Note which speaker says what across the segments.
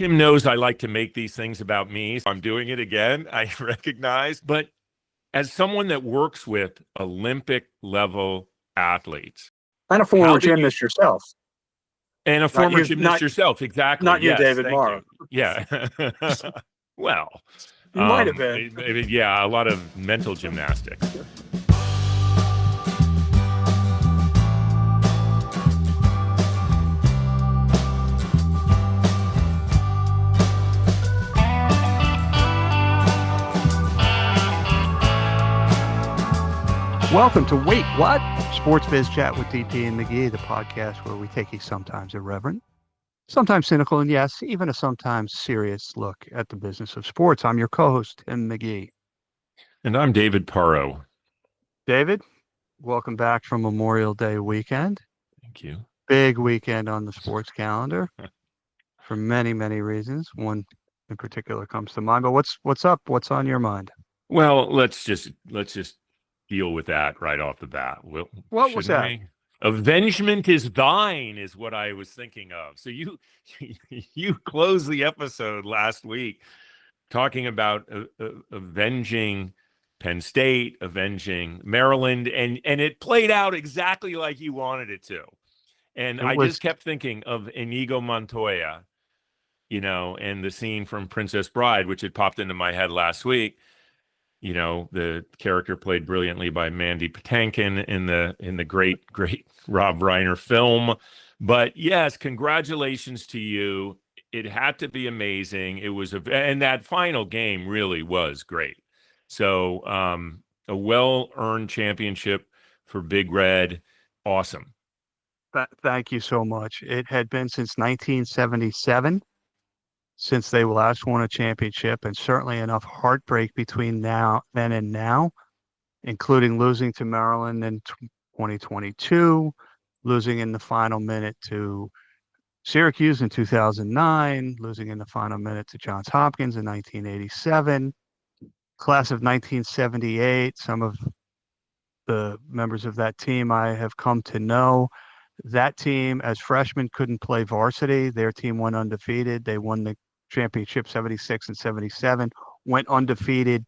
Speaker 1: Tim knows I like to make these things about me. I'm doing it again, I recognize. But as someone that works with Olympic level athletes.
Speaker 2: And a former gymnast yourself.
Speaker 1: And a former gymnast yourself, exactly.
Speaker 2: Not you,
Speaker 1: yes,
Speaker 2: David
Speaker 1: thank
Speaker 2: Morrow.
Speaker 1: you. Yeah. Well.
Speaker 2: You might have been.
Speaker 1: Yeah, a lot of mental gymnastics.
Speaker 3: Welcome to Wait What? Sports Biz Chat with DP and McGee, the podcast where we take a sometimes irreverent, sometimes cynical, and yes, even a sometimes serious look at the business of sports. I'm your co-host, Tim McGee.
Speaker 1: And I'm David Parro.
Speaker 3: David, welcome back from Memorial Day weekend.
Speaker 1: Thank you.
Speaker 3: Big weekend on the sports calendar for many, many reasons. One in particular comes to mind. But what's up? What's on your mind?
Speaker 1: Well, let's just deal with that right off the bat.
Speaker 3: What was that?
Speaker 1: Avengement is thine is what I was thinking of. So you closed the episode last week talking about avenging Penn State, avenging Maryland, and it played out exactly like you wanted it to. And I just kept thinking of Inigo Montoya, and the scene from Princess Bride, which had popped into my head last week. The character played brilliantly by Mandy Patinkin in the great Rob Reiner film. But yes, congratulations to you. It had to be amazing. It was and that final game really was great. So a well-earned championship for Big Red. Awesome.
Speaker 3: Thank you so much. It had been since 1977. Since they last won a championship, and certainly enough heartbreak between then and now, including losing to Maryland in 2022, losing in the final minute to Syracuse in 2009, losing in the final minute to Johns Hopkins in 1987, class of 1978. Some of the members of that team I have come to know. That team, as freshmen, couldn't play varsity. Their team went undefeated. They won the championship 76 and 77, went undefeated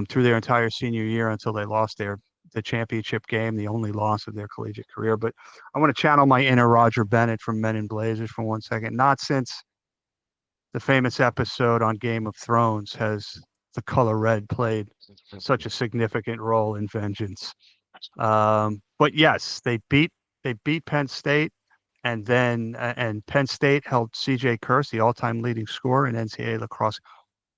Speaker 3: through their entire senior year until they lost the championship game, the only loss of their collegiate career. But I want to channel my inner Roger Bennett from Men in Blazers for 1 second. Not since the famous episode on Game of Thrones has the color red played such a significant role in vengeance. But yes, they beat Penn State. And then Penn State held C.J. Kurse, the all-time leading scorer in NCAA lacrosse,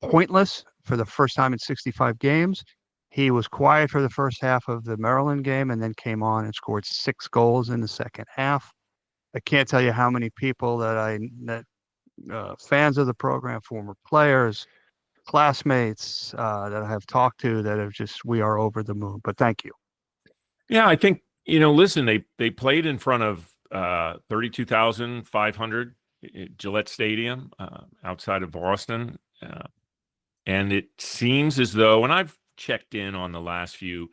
Speaker 3: pointless for the first time in 65 games. He was quiet for the first half of the Maryland game and then came on and scored 6 goals in the second half. I can't tell you how many people that fans of the program, former players, classmates that I have talked to that have we are over the moon. But thank you.
Speaker 1: Yeah, I think, listen, they played in front of 32,500 at Gillette Stadium outside of Boston. And it seems as though, and I've checked in on the last few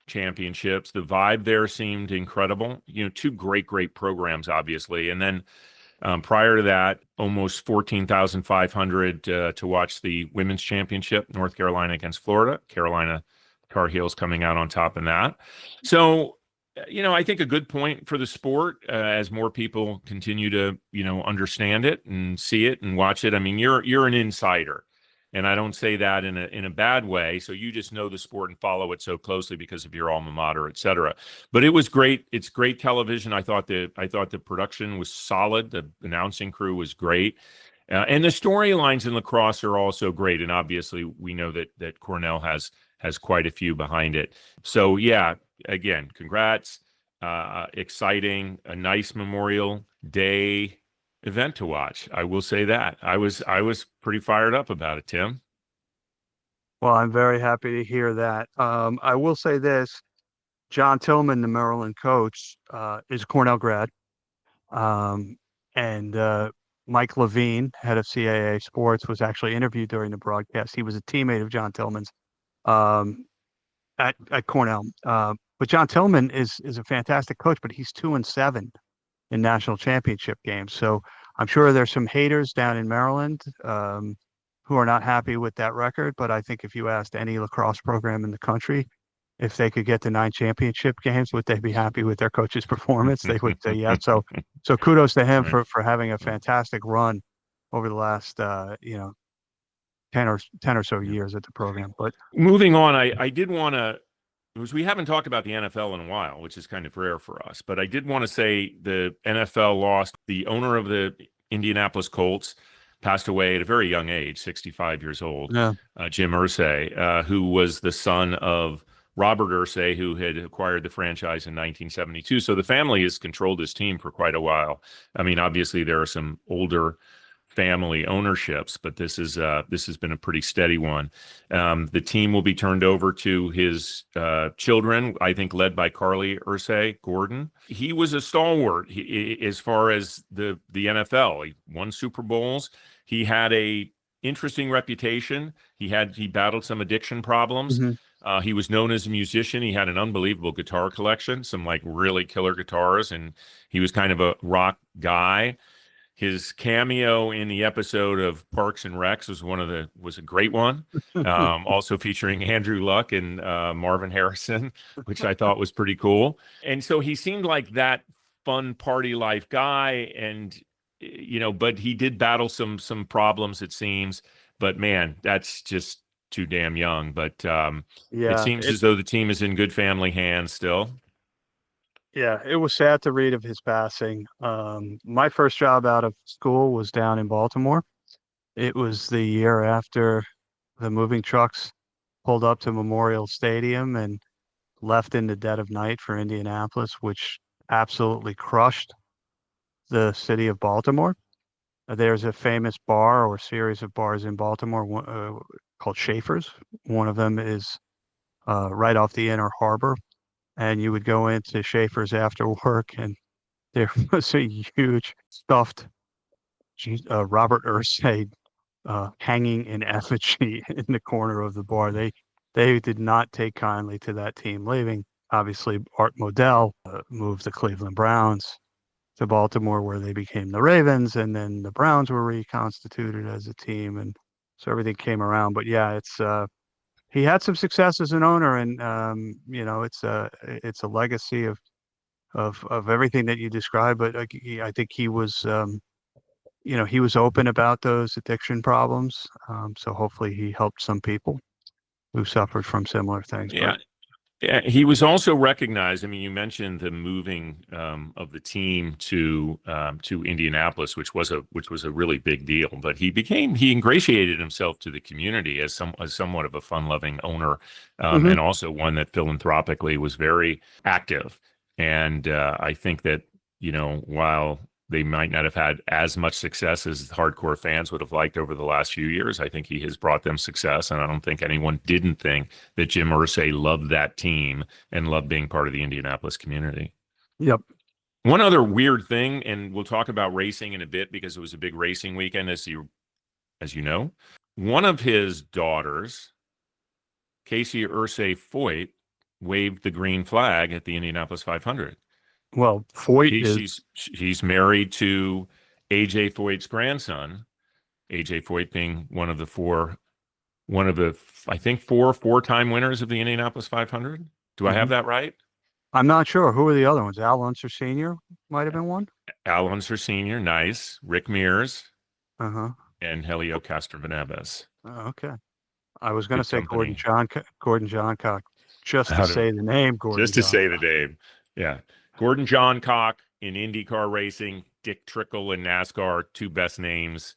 Speaker 1: championships, the vibe there seemed incredible. Two great programs, obviously. And then prior to that, almost 14,500 to watch the women's championship, North Carolina against Florida. Carolina Tar Heels coming out on top in that. So, I think a good point for the sport as more people continue to, understand it and see it and watch it. I mean, you're an insider, and I don't say that in a bad way. So you just know the sport and follow it so closely because of your alma mater, et cetera. But it was great. It's great television. I thought the production was solid. The announcing crew was great. And the storylines in lacrosse are also great. And obviously we know that Cornell has quite a few behind it. So yeah, again, congrats. Exciting, a nice Memorial Day event to watch. I will say that. I was pretty fired up about it, Tim.
Speaker 3: Well, I'm very happy to hear that. I will say this. John Tillman, the Maryland coach, is a Cornell grad. And Mike Levine, head of CAA sports, was actually interviewed during the broadcast. He was a teammate of John Tillman's at Cornell. But John Tillman is a fantastic coach, but he's 2-7 in national championship games. So I'm sure there's some haters down in Maryland who are not happy with that record, but I think if you asked any lacrosse program in the country if they could get to 9 championship games, would they be happy with their coach's performance? They would say yes. So kudos to him
Speaker 1: Right.
Speaker 3: for having a fantastic run over the last 10 or so years at the program. But
Speaker 1: moving on, I did want to, because we haven't talked about the NFL in a while, which is kind of rare for us, but I did want to say the NFL lost the owner of the Indianapolis Colts, passed away at a very young age, 65 years old,
Speaker 3: yeah,
Speaker 1: Jim Irsay, who was the son of Robert Irsay, who had acquired the franchise in 1972. So the family has controlled this team for quite a while. I mean, obviously there are some older family ownerships, but this has been a pretty steady one. The team will be turned over to his children, I think, led by Carly Irsay Gordon. He was a stalwart as far as the NFL. He won Super Bowls. He had a interesting reputation. He battled some addiction problems.
Speaker 3: mm-hmm.
Speaker 1: He was known as a musician. He had an unbelievable guitar collection, some like really killer guitars, and he was kind of a rock guy. His cameo in the episode of Parks and Recs was a great one. Also featuring Andrew Luck and Marvin Harrison, which I thought was pretty cool. And so he seemed like that fun party life guy, and but he did battle some problems, it seems. But man, that's just too damn young. But it seems as though the team is in good family hands still.
Speaker 3: Yeah, it was sad to read of his passing. My first job out of school was down in Baltimore. It was the year after the moving trucks pulled up to Memorial Stadium and left in the dead of night for Indianapolis, which absolutely crushed the city of Baltimore. There's a famous bar or series of bars in Baltimore called Schaefer's. One of them is right off the Inner Harbor. And you would go into Schaefer's after work, and there was a huge stuffed Robert Irsay hanging in effigy in the corner of the bar. They did not take kindly to that team leaving. Obviously, Art Modell moved the Cleveland Browns to Baltimore, where they became the Ravens, and then the Browns were reconstituted as a team, and so everything came around. But yeah, it's he had some success as an owner, and it's a legacy of everything that you described. But I think he was he was open about those addiction problems. So hopefully he helped some people who suffered from similar things.
Speaker 1: Yeah. Yeah, he was also recognized. I mean, you mentioned the moving of the team to Indianapolis, which was a really big deal. But he ingratiated himself to the community as somewhat of a fun-loving owner, and also one that philanthropically was very active. And I think that while they might not have had as much success as hardcore fans would have liked over the last few years, I think he has brought them success. And I don't think anyone didn't think that Jim Irsay loved that team and loved being part of the Indianapolis community.
Speaker 3: Yep.
Speaker 1: One other weird thing, and we'll talk about racing in a bit because it was a big racing weekend, as you know. One of his daughters, Casey Irsay-Foyt, waved the green flag at the Indianapolis 500.
Speaker 3: Well, Foyt
Speaker 1: he's married to AJ Foyt's grandson. AJ Foyt being one of the four four-time winners of the Indianapolis 500. Do I have that right?
Speaker 3: I'm not sure. Who are the other ones? Al Unser Sr. might have been one.
Speaker 1: Al Unser Sr., nice. Rick Mears.
Speaker 3: And
Speaker 1: Helio Castroneves.
Speaker 3: Oh, okay. I was going to say
Speaker 1: company.
Speaker 3: Gordon Johncock, just to say the name.
Speaker 1: Say the name. Yeah. Gordon Johncock in IndyCar racing, Dick Trickle in NASCAR, two best names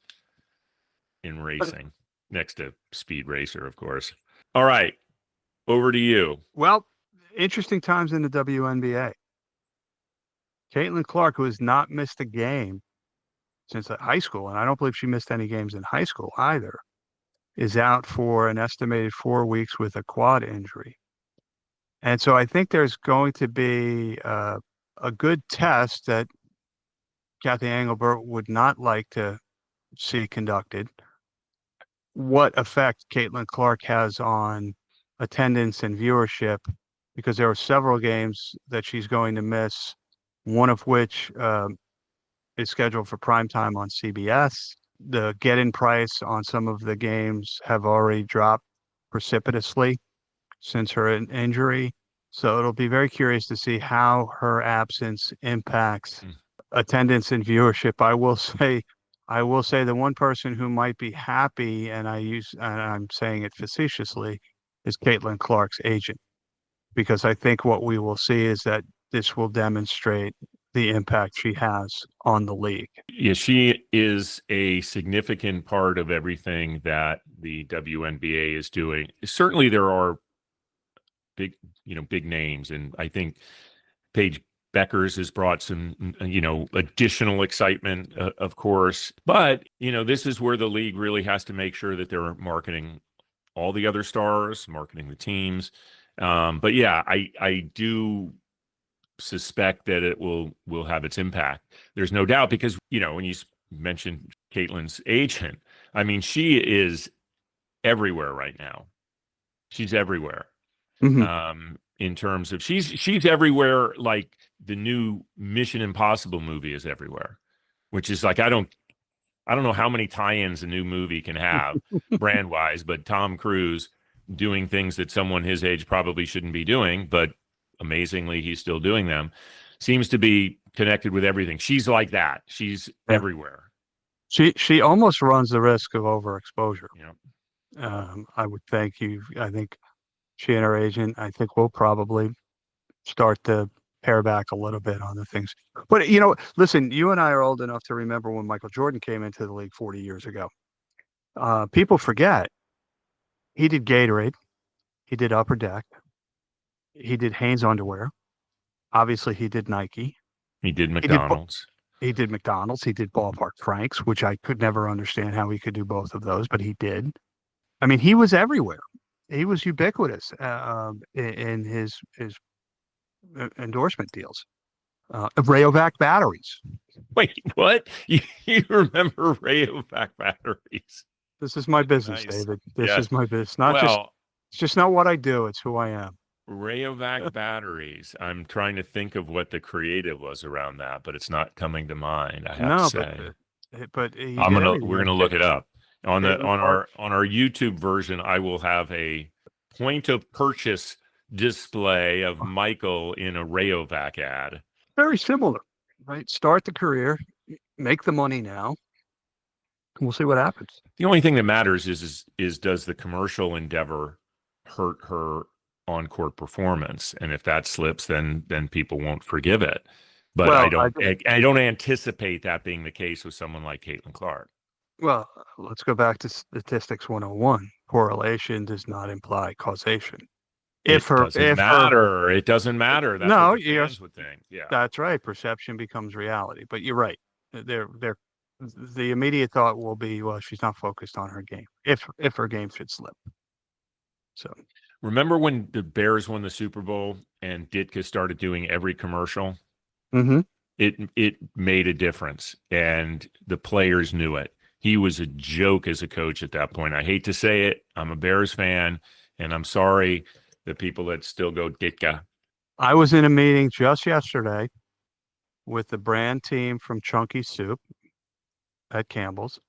Speaker 1: in racing, next to Speed Racer, of course. All right, over to you.
Speaker 3: Well, interesting times in the WNBA. Caitlin Clark, who has not missed a game since high school, and I don't believe she missed any games in high school either, is out for an estimated 4 weeks with a quad injury. And so I think there's going to be a good test that Kathy Engelbert would not like to see conducted. What effect Caitlin Clark has on attendance and viewership, because there are several games that she's going to miss, one of which is scheduled for prime time on CBS. The get-in price on some of the games have already dropped precipitously since her injury. So it'll be very curious to see how her absence impacts attendance and viewership. I will say the one person who might be happy, and I'm saying it facetiously, is Caitlin Clark's agent, because I think what we will see is that this will demonstrate the impact she has on the league.
Speaker 1: Yeah, she is a significant part of everything that the WNBA is doing. Certainly there are big names, and I think Paige Beckers has brought some, additional excitement, of course. But, this is where the league really has to make sure that they're marketing all the other stars, marketing the teams. But yeah, I do suspect that it will have its impact. There's no doubt, because, when you mentioned Caitlin's agent, I mean, she is everywhere right now. She's everywhere. In terms of she's everywhere, like the new Mission Impossible movie is everywhere, which is like, I don't know how many tie-ins a new movie can have brand wise, but Tom Cruise doing things that someone his age probably shouldn't be doing, but amazingly he's still doing them, seems to be connected with everything. She's like that. She's everywhere.
Speaker 3: She almost runs the risk of overexposure.
Speaker 1: Yeah.
Speaker 3: I would think I think she and her agent, I think, will probably start to pare back a little bit on the things. But, listen, you and I are old enough to remember when Michael Jordan came into the league 40 years ago. People forget he did Gatorade, he did Upper Deck, he did Hanes underwear. Obviously, he did Nike.
Speaker 1: He did McDonald's.
Speaker 3: He did McDonald's. He did Ballpark Franks, which I could never understand how he could do both of those, but he did. I mean, he was everywhere. He was ubiquitous in his endorsement deals. Rayovac batteries.
Speaker 1: Wait, what? You remember Rayovac batteries?
Speaker 3: This is my business,
Speaker 1: Nice.
Speaker 3: David. This
Speaker 1: Yeah.
Speaker 3: is my business. It's just not what I do. It's who I am.
Speaker 1: Rayovac batteries. I'm trying to think of what the creative was around that, but it's not coming to mind. I have to say.
Speaker 3: But
Speaker 1: we're gonna look it up on our YouTube version. I will have a point of purchase display of Michael in a Rayovac ad.
Speaker 3: Very similar, right? Start the career, make the money now, and we'll see what happens.
Speaker 1: The only thing that matters is does the commercial endeavor hurt her on-court performance? And if that slips, then people won't forgive it. But I don't anticipate that being the case with someone like Caitlin Clark.
Speaker 3: Well, let's go back to statistics 101. Correlation does not imply causation. It doesn't matter. That's what the fans would think. Yeah, that's right. Perception becomes reality. But you're right. The immediate thought will be, well, she's not focused on her game. If her game should slip. So
Speaker 1: remember when the Bears won the Super Bowl and Ditka started doing every commercial?
Speaker 3: Mm-hmm.
Speaker 1: It made a difference, and the players knew it. He was a joke as a coach at that point. I hate to say it. I'm a Bears fan, and I'm sorry the people that still go Ditka.
Speaker 3: I was in a meeting just yesterday with the brand team from Chunky Soup at Campbell's.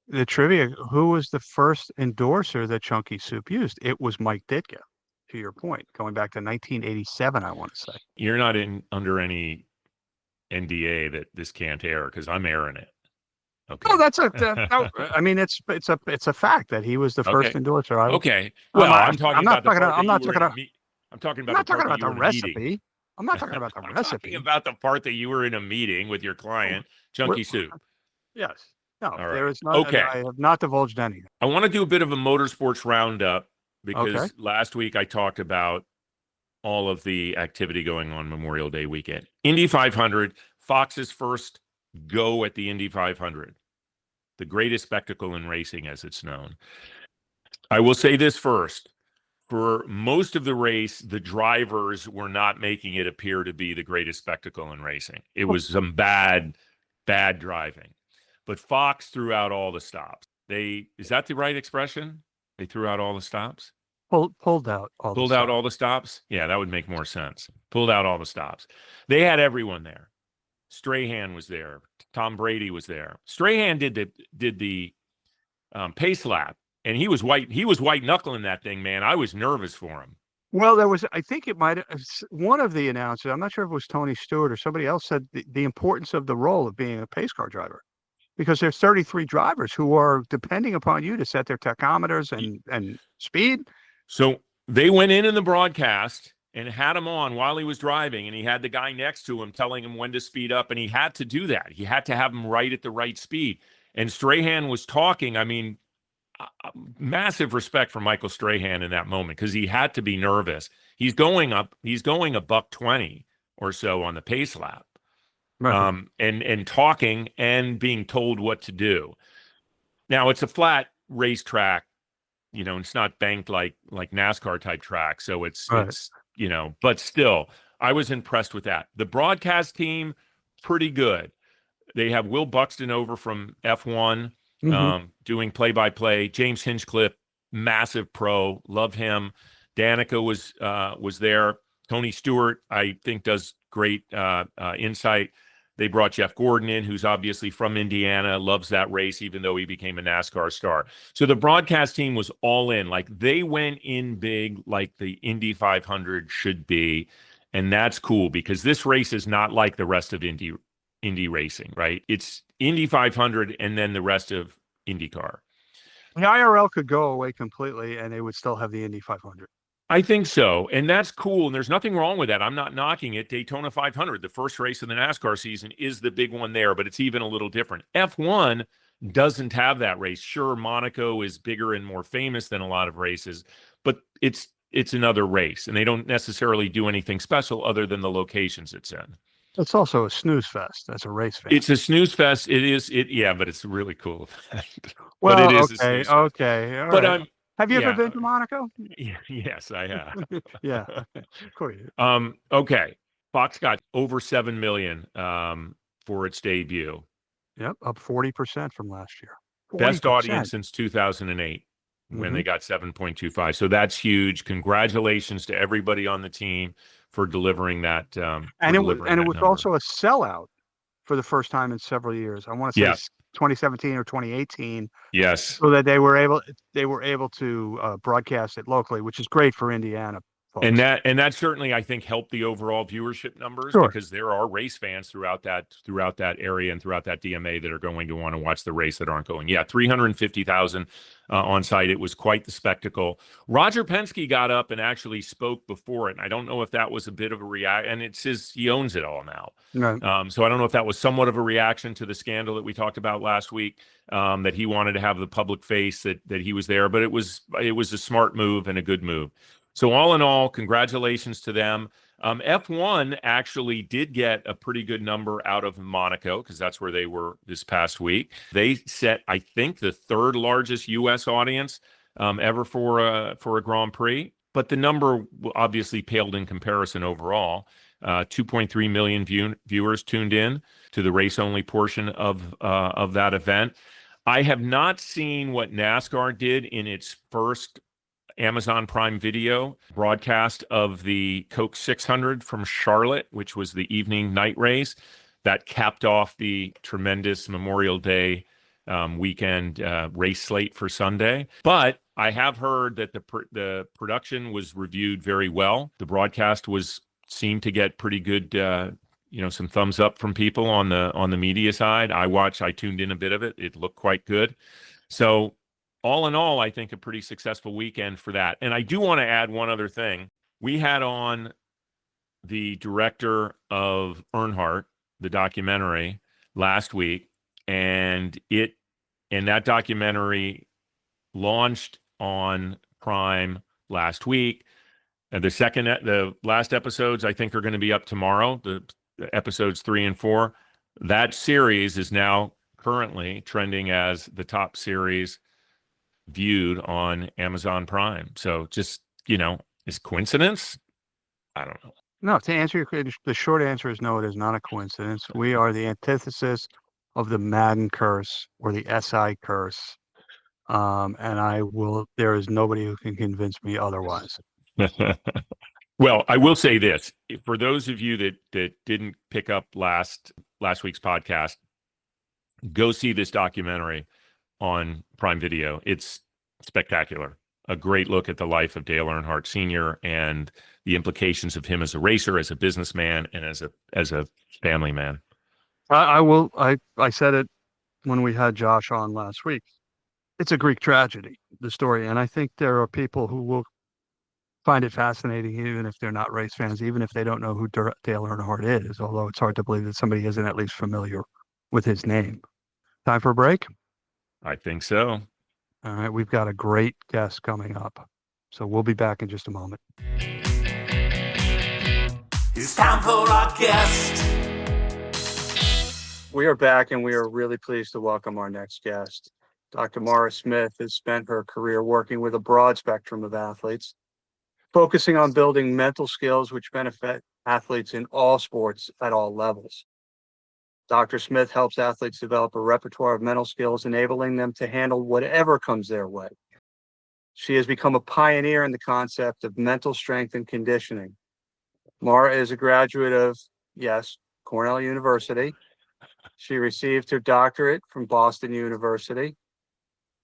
Speaker 3: The trivia, who was the first endorser that Chunky Soup used? It was Mike Ditka, to your point, going back to 1987, I want to say.
Speaker 1: You're not under any NDA that this can't air, because I'm airing it. Okay.
Speaker 3: No, I mean, it's a fact that he was the first endorser.
Speaker 1: Okay. Well, I'm talking about
Speaker 3: the recipe. I'm not talking about the recipe.
Speaker 1: Talking about the part that you were in a meeting with your client, Chunky Soup.
Speaker 3: Yes. No,
Speaker 1: right.
Speaker 3: There is not.
Speaker 1: Okay.
Speaker 3: I have not divulged anything.
Speaker 1: I want to do a bit of a motorsports roundup, because last week I talked about all of the activity going on Memorial Day weekend. Indy 500, Fox's first go at the Indy 500, the greatest spectacle in racing as it's known. I will say this first. For most of the race, the drivers were not making it appear to be the greatest spectacle in racing. It was some bad driving. But Fox threw out all the stops. Is that the right expression? They threw out all the stops?
Speaker 3: Pulled out all
Speaker 1: the stops? Yeah, that would make more sense. Pulled out all the stops. They had everyone there. Strahan was there. Tom Brady was there. Strahan did the pace lap, and he was white knuckling that thing, man. I was nervous for him.
Speaker 3: Well, I think it might have, one of the announcers, I'm not sure if it was Tony Stewart or somebody else, said the importance of the role of being a pace car driver, because there's 33 drivers who are depending upon you to set their tachometers and speed.
Speaker 1: So they went in the broadcast and had him on while he was driving, and he had the guy next to him telling him when to speed up, and he had to do that. He had to have him right at the right speed. And Strahan was talking. I mean, massive respect for Michael Strahan in that moment, because he had to be nervous. He's going a $1:20 or so on the pace lap,
Speaker 3: Right.
Speaker 1: and talking and being told what to do. Now it's a flat racetrack, it's not banked like NASCAR type track, so it's but still, I was impressed with that. The broadcast team, pretty good. They have Will Buxton over from F1. Doing play-by-play. James Hinchcliffe, massive pro, love him. Danica was there. Tony Stewart, I think, does great insight. They brought Jeff Gordon in, who's obviously from Indiana, loves that race, even though he became a NASCAR star. So the broadcast team was all in. Like, they went in big, like the Indy 500 should be, and that's cool, because this race is not like the rest of Indy racing, right? It's Indy 500 and then the rest of IndyCar.
Speaker 3: The IRL could go away completely and they would still have the Indy 500.
Speaker 1: I think so. And that's cool. And there's nothing wrong with that. I'm not knocking it. Daytona 500, the first race of the NASCAR season, is the big one there, but it's even a little different. F1 doesn't have that race. Sure, Monaco is bigger and more famous than a lot of races, but it's another race, and they don't necessarily do anything special other than the locations it's in.
Speaker 3: It's also a snooze fest as a race fan.
Speaker 1: It's a snooze fest. It is. Yeah, but it's a really cool event.
Speaker 3: Well,
Speaker 1: but it is
Speaker 3: okay. All
Speaker 1: but
Speaker 3: right. Have you ever been to Monaco?
Speaker 1: Yes, I have.
Speaker 3: Yeah, cool.
Speaker 1: Okay. Fox got over 7 million for its debut.
Speaker 3: Yep, up 40% from last year. 40%.
Speaker 1: Best audience since 2008 when they got 7.25. So that's huge. Congratulations to everybody on the team for delivering that.
Speaker 3: And it was also a sellout for the first time in several years. I want to say 2017 or 2018.
Speaker 1: Yes.
Speaker 3: So that they were able to broadcast it locally, which is great for Indiana folks.
Speaker 1: And that certainly, I think, helped the overall viewership numbers, because there are race fans throughout that area and throughout that DMA that are going to want to watch the race that aren't going. Yeah, 350,000 on site. It was quite the spectacle. Roger Penske got up and actually spoke before it. And I don't know if that was a bit of a reaction. And it's he owns it all now.
Speaker 3: Right.
Speaker 1: So I don't know if that was somewhat of a reaction to the scandal that we talked about last week, that he wanted to have the public face that he was there. But it was a smart move and a good move. So all in all, congratulations to them. F1 actually did get a pretty good number out of Monaco, because that's where they were this past week. They set, I think, the third largest U.S. audience ever for a Grand Prix, but the number obviously paled in comparison overall. 2.3 million viewers tuned in to the race-only portion of that event. I have not seen what NASCAR did in its first Amazon Prime Video broadcast of the Coke 600 from Charlotte, which was the evening night race that capped off the tremendous Memorial Day weekend race slate for Sunday. But I have heard that the production was reviewed very well. The broadcast seemed to get pretty good, some thumbs up from people on the media side. I tuned in a bit of it. It looked quite good. So all in all, I think a pretty successful weekend for that. And I do want to add one other thing. We had on the director of Earnhardt, the documentary, last week, and that documentary launched on Prime last week. And the last episodes, I think, are going to be up tomorrow, the episodes 3 and 4. That series is now currently trending as the top series viewed on Amazon Prime. So just, is coincidence? I don't know.
Speaker 3: No, to answer your question, the short answer is no, it is not a coincidence. We are the antithesis of the Madden curse or the SI curse. And there is nobody who can convince me otherwise.
Speaker 1: Well, I will say this. For those of you that didn't pick up last last week's podcast, go see this documentary on Prime Video. It's spectacular. A great look at the life of Dale Earnhardt Sr. and the implications of him as a racer, as a businessman, and as a family man.
Speaker 3: I said it when we had Josh on last week. It's a Greek tragedy, the story. And I think there are people who will find it fascinating, even if they're not race fans, even if they don't know who Dale Earnhardt is, although it's hard to believe that somebody isn't at least familiar with his name. Time for a break?
Speaker 1: I think so.
Speaker 3: All right, we've got a great guest coming up. So we'll be back in just a moment.
Speaker 4: It's time for our guest.
Speaker 2: We are back, and we are really pleased to welcome our next guest. Dr. Maura Smith has spent her career working with a broad spectrum of athletes, focusing on building mental skills which benefit athletes in all sports at all levels. Dr. Smith helps athletes develop a repertoire of mental skills, enabling them to handle whatever comes their way. She has become a pioneer in the concept of mental strength and conditioning. Maura is a graduate of, yes, Cornell University. She received her doctorate from Boston University.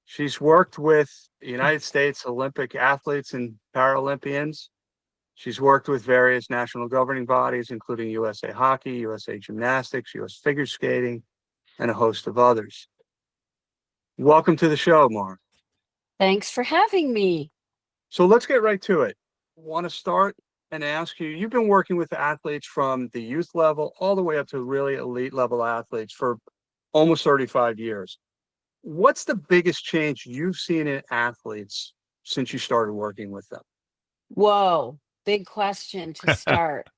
Speaker 2: She's worked with United States Olympic athletes and Paralympians. She's worked with various national governing bodies, including USA Hockey, USA Gymnastics, US Figure Skating, and a host of others. Welcome to the show, Maura.
Speaker 5: Thanks for having me.
Speaker 2: So let's get right to it. I want to start and ask you, you've been working with athletes from the youth level all the way up to really elite level athletes for almost 35 years. What's the biggest change you've seen in athletes since you started working with them?
Speaker 5: Whoa, big question to start.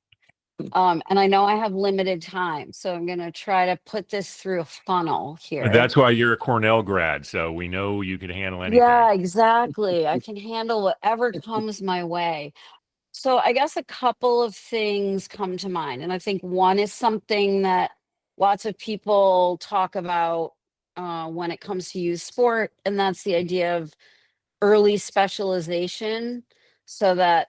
Speaker 5: And I know I have limited time, so I'm going to try to put this through a funnel here.
Speaker 1: That's why you're a Cornell grad, so we know you can handle anything.
Speaker 5: Yeah, exactly. I can handle whatever comes my way. So I guess a couple of things come to mind. And I think one is something that lots of people talk about when it comes to youth sport, and that's the idea of early specialization, so that,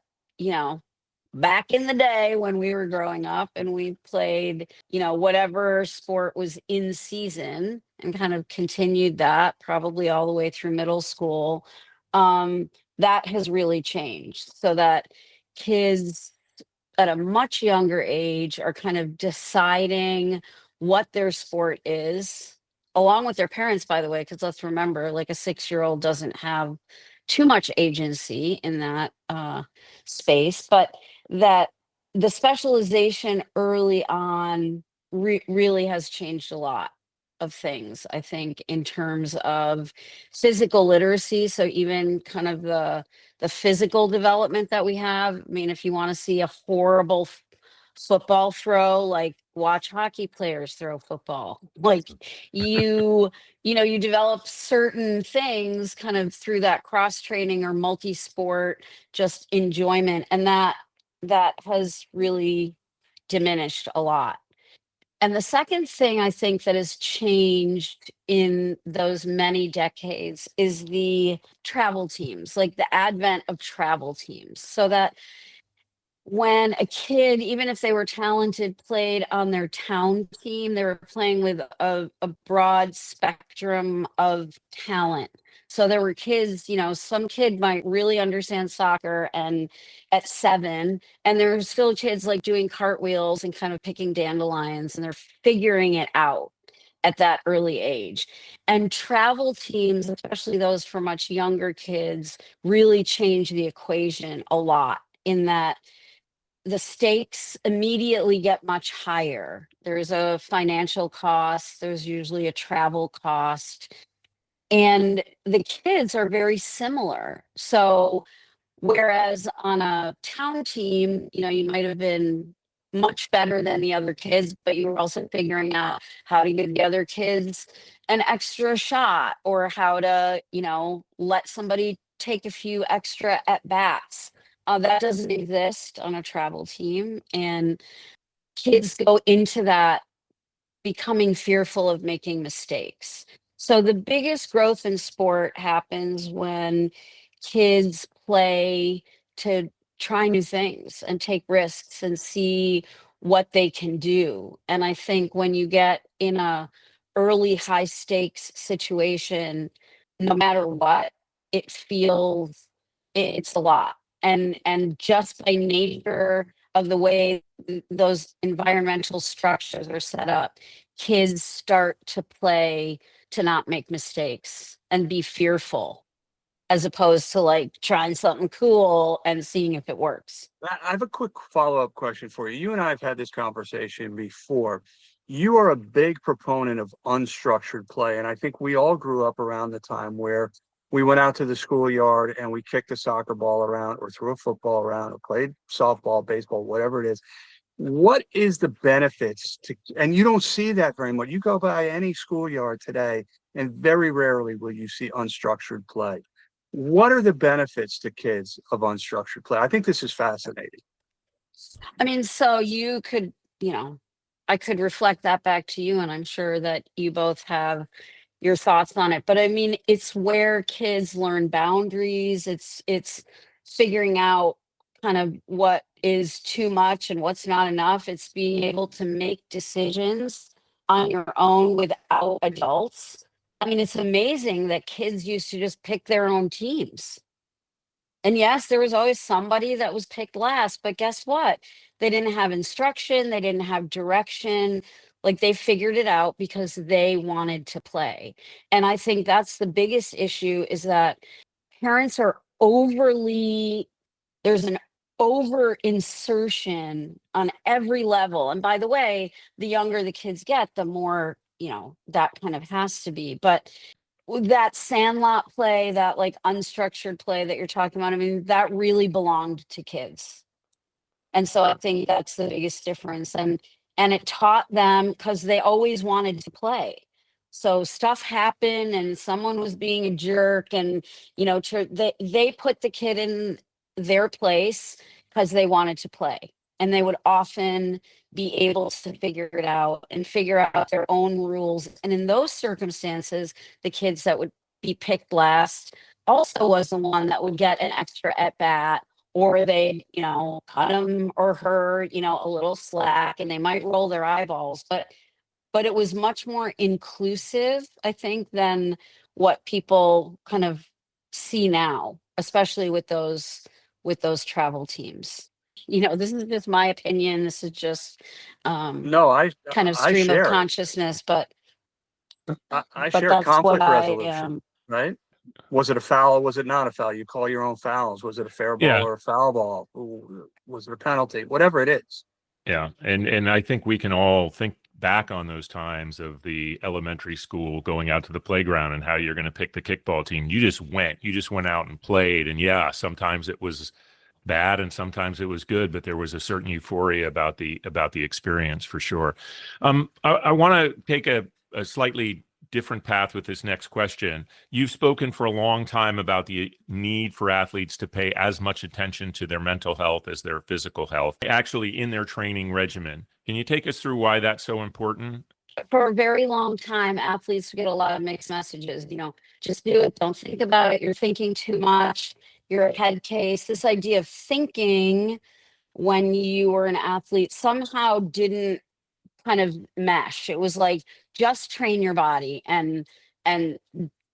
Speaker 5: back in the day when we were growing up and we played, whatever sport was in season and kind of continued that probably all the way through middle school, that has really changed, so that kids at a much younger age are kind of deciding what their sport is, along with their parents, by the way, because let's remember, like, a 6-year-old doesn't have too much agency in that space, but that the specialization early on really has changed a lot of things, I think, in terms of physical literacy. So even kind of the physical development that we have. I mean, if you want to see a horrible football throw, like, watch hockey players throw football. Like, you develop certain things kind of through that cross training or multi-sport just enjoyment, and that has really diminished a lot. And the second thing I think that has changed in those many decades is the travel teams, like the advent of travel teams, so that when a kid, even if they were talented, played on their town team, they were playing with a broad spectrum of talent. So there were kids, some kid might really understand soccer and at 7, and there are still kids like doing cartwheels and kind of picking dandelions, and they're figuring it out at that early age. And travel teams, especially those for much younger kids, really change the equation a lot, in that the stakes immediately get much higher. There's a financial cost, there's usually a travel cost, and the kids are very similar. So whereas on a town team, you might have been much better than the other kids, but you were also figuring out how to give the other kids an extra shot, or how to, let somebody take a few extra at bats. That doesn't exist on a travel team, and kids go into that becoming fearful of making mistakes. So the biggest growth in sport happens when kids play to try new things and take risks and see what they can do. And I think when you get in a early high stakes situation, no matter what, it feels it's a lot. And just by nature of the way those environmental structures are set up, kids start to play to not make mistakes and be fearful, as opposed to like trying something cool and seeing if it works.
Speaker 2: I have a quick follow-up question for you. You and I have had this conversation before. You are a big proponent of unstructured play, and I think we all grew up around the time where we went out to the schoolyard and we kicked a soccer ball around or threw a football around or played softball, baseball, whatever it is. What is the benefits to, and you don't see that very much. You go by any schoolyard today and very rarely will you see unstructured play. What are the benefits to kids of unstructured play? I think this is fascinating.
Speaker 5: I mean, so you could, I could reflect that back to you, and I'm sure that you both have your thoughts on it. But I mean, it's where kids learn boundaries. It's figuring out kind of what is too much and what's not enough. It's being able to make decisions on your own without adults. I mean, it's amazing that kids used to just pick their own teams. And yes, there was always somebody that was picked last, but guess what? They didn't have instruction, they didn't have direction. Like, they figured it out because they wanted to play. And I think that's the biggest issue, is that parents are there's an over insertion on every level. And by the way, the younger the kids get, the more, that kind of has to be. But with that sandlot play, that like unstructured play that you're talking about, I mean, that really belonged to kids. And so I think that's the biggest difference. And it taught them, because they always wanted to play. So stuff happened and someone was being a jerk, and they put the kid in their place because they wanted to play. And they would often be able to figure it out and figure out their own rules. And in those circumstances, the kids that would be picked last also was the one that would get an extra at bat, or they, cut him or her, a little slack, and they might roll their eyeballs. But it was much more inclusive, I think, than what people kind of see now, especially with those travel teams. This is just my opinion. This is just
Speaker 2: No,
Speaker 5: kind of
Speaker 2: I
Speaker 5: stream of
Speaker 2: share it.
Speaker 5: consciousness, but
Speaker 2: I
Speaker 5: but
Speaker 2: share
Speaker 5: that's
Speaker 2: conflict
Speaker 5: what
Speaker 2: resolution, right? Was it a foul? Was it not a foul? You call your own fouls. Was it a fair ball
Speaker 1: Yeah.
Speaker 2: or a foul ball? Ooh, was it a penalty? Whatever it is.
Speaker 1: Yeah. And I think we can all think back on those times of the elementary school going out to the playground and how you're going to pick the kickball team. You just went out and played. And yeah, sometimes it was bad and sometimes it was good, but there was a certain euphoria about the experience, for sure. I want to take a slightly different path with this next question. You've spoken for a long time about the need for athletes to pay as much attention to their mental health as their physical health, actually in their training regimen. Can you take us through why that's so important?
Speaker 5: For a very long time, athletes get a lot of mixed messages. Just do it. Don't think about it. You're thinking too much. You're a head case. This idea of thinking when you were an athlete somehow didn't kind of mesh. It was like, just train your body and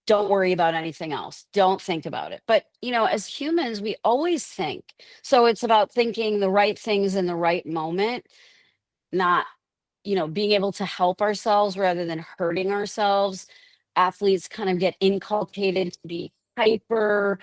Speaker 5: don't worry about anything else. Don't think about it. But, as humans, we always think. So it's about thinking the right things in the right moment, not, being able to help ourselves rather than hurting ourselves. Athletes kind of get inculcated to be hyper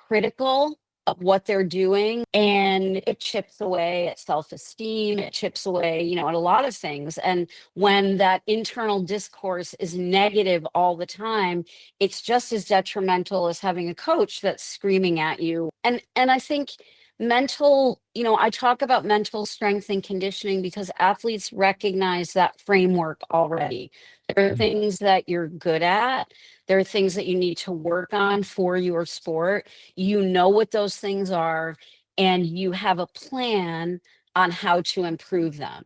Speaker 5: critical of what they're doing, and it chips away at self-esteem. It chips away, at a lot of things. And when that internal discourse is negative all the time, it's just as detrimental as having a coach that's screaming at you. And I think mental, I talk about mental strength and conditioning because athletes recognize that framework already. There are things that you're good at. There are things that you need to work on for your sport. You know what those things are, and you have a plan on how to improve them.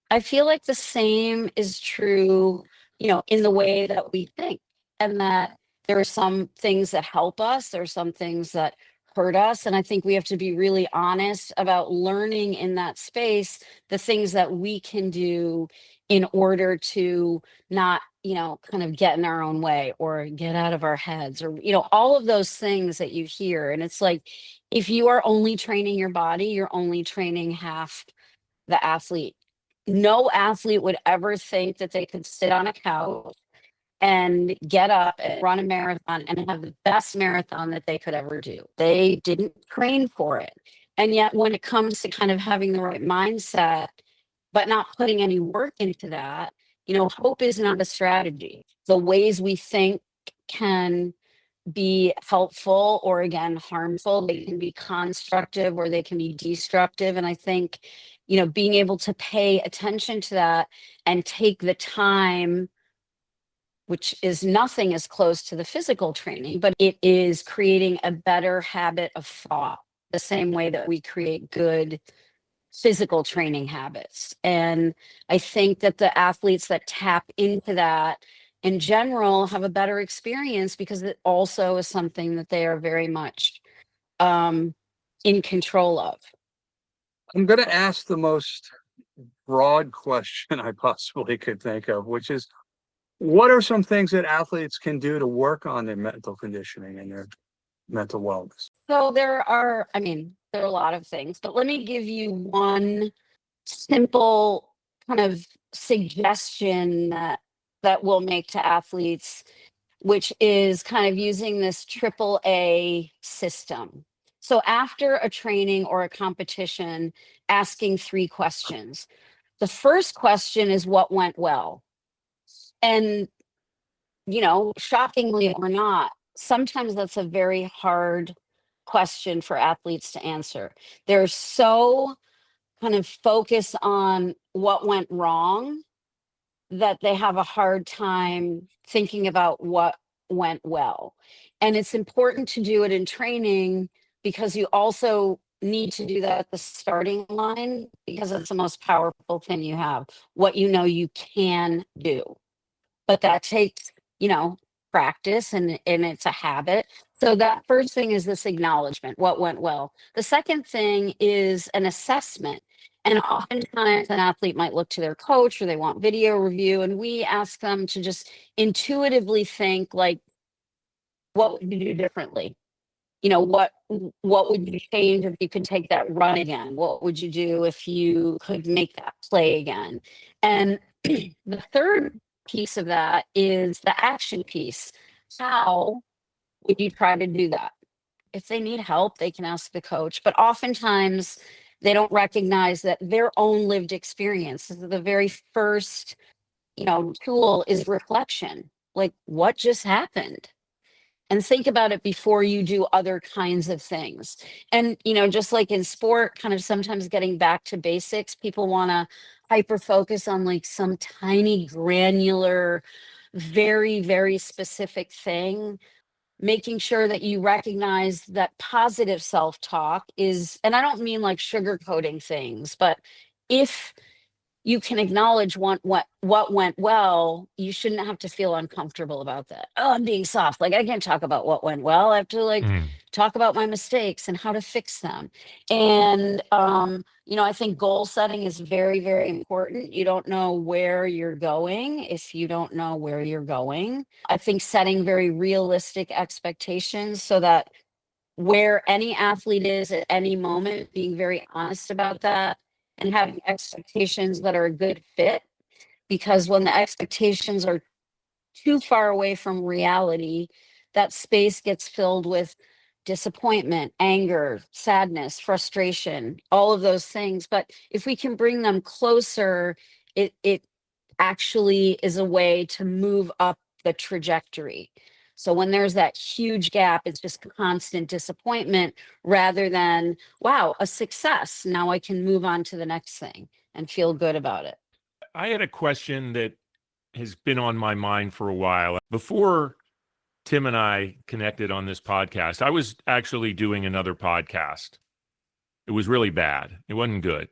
Speaker 5: I feel like the same is true, in the way that we think, and that there are some things that help us. There are some things that hurt us. And I think we have to be really honest about learning in that space the things that we can do in order to not, kind of get in our own way or get out of our heads, or, all of those things that you hear. And it's like, if you are only training your body, you're only training half the athlete. No athlete would ever think that they could sit on a couch and get up and run a marathon and have the best marathon that they could ever do. They didn't train for it. And yet when it comes to kind of having the right mindset, but not putting any work into that, hope is not a strategy. The ways we think can be helpful or, again, harmful. They can be constructive or they can be destructive. And I think, being able to pay attention to that and take the time, which is nothing as close to the physical training, but it is creating a better habit of thought, the same way that we create good physical training habits. And I think that the athletes that tap into that in general have a better experience, because it also is something that they are very much in control of.
Speaker 2: I'm going to ask the most broad question I possibly could think of, which is, what are some things that athletes can do to work on their mental conditioning and their mental wellness?
Speaker 5: So there are a lot of things, but let me give you one simple kind of suggestion that we'll make to athletes, which is kind of using this AAA system. So after a training or a competition, asking 3 questions. The first question is, what went well? And, shockingly or not, sometimes that's a very hard question for athletes to answer. They're so kind of focused on what went wrong that they have a hard time thinking about what went well. And it's important to do it in training, because you also need to do that at the starting line, because it's the most powerful thing you have, what you can do. But that takes, practice, and it's a habit. So that first thing is this acknowledgement, what went well. The second thing is an assessment. And oftentimes an athlete might look to their coach, or they want video review, and we ask them to just intuitively think, like, what would you do differently? What would you change if you could take that run again? What would you do if you could make that play again? And the third piece of that is the action piece. How would you try to do that? If they need help, they can ask the coach, but oftentimes they don't recognize that their own lived experience is the very first, tool is reflection. Like, what just happened? And think about it before you do other kinds of things. And, just like in sport, kind of sometimes getting back to basics, people want to hyper focus on like some tiny granular, very, very specific thing. Making sure that you recognize that positive self-talk is, and I don't mean like sugarcoating things, but if you can acknowledge what went well, you shouldn't have to feel uncomfortable about that. Oh, I'm being soft. Like, I can't talk about what went well. I have to talk about my mistakes and how to fix them. And, I think goal setting is very, very important. You don't know where you're going if you don't know where you're going. I think setting very realistic expectations, so that where any athlete is at any moment, being very honest about that, and having expectations that are a good fit. Because when the expectations are too far away from reality, that space gets filled with disappointment, anger, sadness, frustration, all of those things. But if we can bring them closer, it actually is a way to move up the trajectory. So when there's that huge gap, it's just constant disappointment, rather than, wow, a success. Now I can move on to the next thing and feel good about it.
Speaker 1: I had a question that has been on my mind for a while. Before Tim and I connected on this podcast, I was actually doing another podcast. It was really bad. It wasn't good,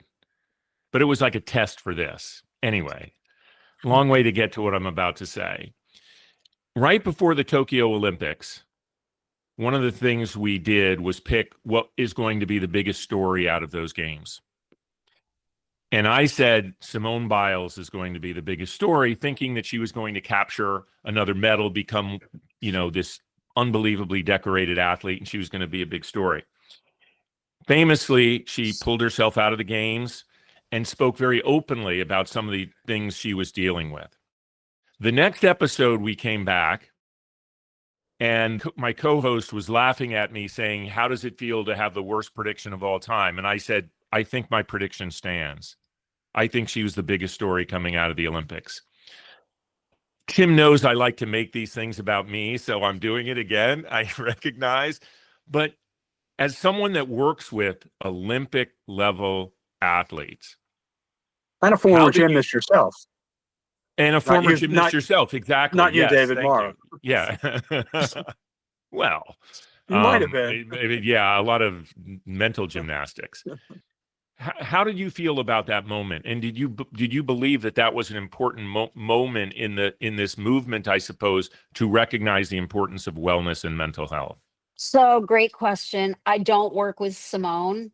Speaker 1: but it was like a test for this. Anyway, long way to get to what I'm about to say. Right before the Tokyo Olympics, one of the things we did was pick what is going to be the biggest story out of those games. And I said Simone Biles is going to be the biggest story, thinking that she was going to capture another medal, become, this unbelievably decorated athlete, and she was going to be a big story. Famously, she pulled herself out of the games and spoke very openly about some of the things she was dealing with. The next episode, we came back, and my co-host was laughing at me saying, how does it feel to have the worst prediction of all time? And I said, I think my prediction stands. I think she was the biggest story coming out of the Olympics. Tim knows I like to make these things about me, so I'm doing it again, I recognize. But as someone that works with Olympic level athletes.
Speaker 2: And a former gymnast yourself.
Speaker 1: And a former gymnast yourself, exactly.
Speaker 2: Not you,
Speaker 1: yes,
Speaker 2: David Morrow.
Speaker 1: Yeah. Well,
Speaker 2: you might have been.
Speaker 1: Yeah, a lot of mental gymnastics. How did you feel about that moment? And did you believe that was an important moment in this movement, I suppose, to recognize the importance of wellness and mental health?
Speaker 5: So great question. I don't work with Simone,